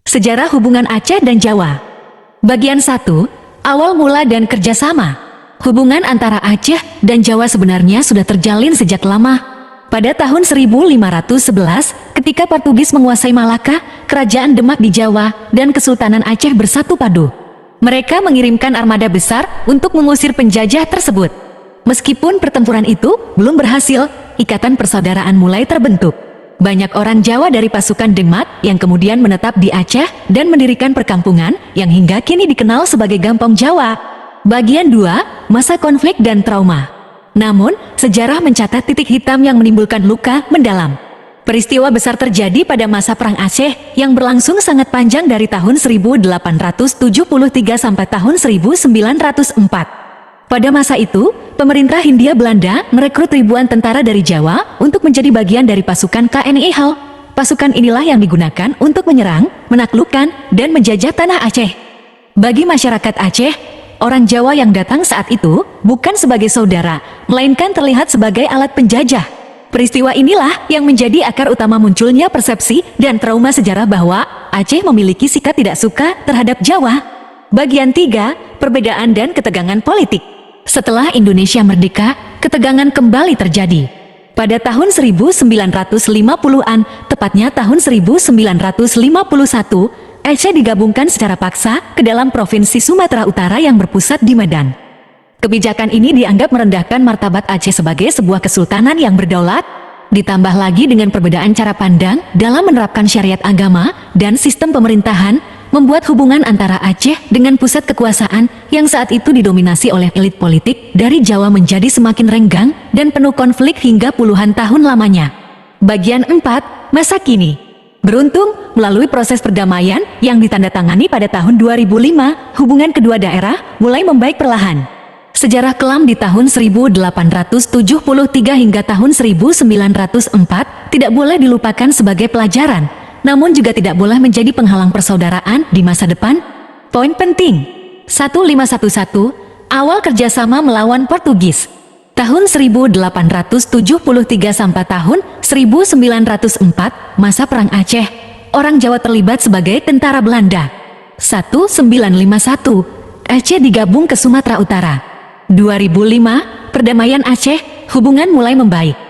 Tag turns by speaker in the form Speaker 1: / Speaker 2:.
Speaker 1: Sejarah hubungan Aceh dan Jawa. Bagian 1. Awal mula dan kerjasama. Hubungan antara Aceh dan Jawa sebenarnya sudah terjalin sejak lama. Pada tahun 1511, ketika Portugis menguasai Malaka, Kerajaan Demak di Jawa, dan Kesultanan Aceh bersatu padu. Mereka mengirimkan armada besar untuk mengusir penjajah tersebut. Meskipun pertempuran itu belum berhasil, ikatan persaudaraan mulai terbentuk. Banyak orang Jawa dari pasukan Demak yang kemudian menetap di Aceh dan mendirikan perkampungan yang hingga kini dikenal sebagai Gampong Jawa. Bagian 2. Masa konflik dan trauma. Namun, sejarah mencatat titik hitam yang menimbulkan luka mendalam. Peristiwa besar terjadi pada masa Perang Aceh yang berlangsung sangat panjang dari tahun 1873 sampai tahun 1904. Pada masa itu, pemerintah Hindia Belanda merekrut ribuan tentara dari Jawa untuk menjadi bagian dari pasukan KNI HAL. Pasukan inilah yang digunakan untuk menyerang, menaklukkan, dan menjajah tanah Aceh. Bagi masyarakat Aceh, orang Jawa yang datang saat itu bukan sebagai saudara, melainkan terlihat sebagai alat penjajah. Peristiwa inilah yang menjadi akar utama munculnya persepsi dan trauma sejarah bahwa Aceh memiliki sikap tidak suka terhadap Jawa. Bagian 3. Perbedaan dan ketegangan politik. Setelah Indonesia merdeka, ketegangan kembali terjadi. Pada tahun 1950-an, tepatnya tahun 1951, Aceh digabungkan secara paksa ke dalam Provinsi Sumatera Utara yang berpusat di Medan. Kebijakan ini dianggap merendahkan martabat Aceh sebagai sebuah kesultanan yang berdaulat, ditambah lagi dengan perbedaan cara pandang dalam menerapkan syariat agama dan sistem pemerintahan, membuat hubungan antara Aceh dengan pusat kekuasaan yang saat itu didominasi oleh elit politik dari Jawa menjadi semakin renggang dan penuh konflik hingga puluhan tahun lamanya. Bagian 4. Masa kini. Beruntung, melalui proses perdamaian yang ditandatangani pada tahun 2005, hubungan kedua daerah mulai membaik perlahan. Sejarah kelam di tahun 1873 hingga tahun 1904 tidak boleh dilupakan sebagai pelajaran, namun juga tidak boleh menjadi penghalang persaudaraan di masa depan. Poin penting 1511. Awal kerjasama melawan Portugis. Tahun 1873 sampai tahun 1904, masa Perang Aceh, orang Jawa terlibat sebagai tentara Belanda. 1951, Aceh digabung ke Sumatera Utara. 2005, perdamaian Aceh, hubungan mulai membaik.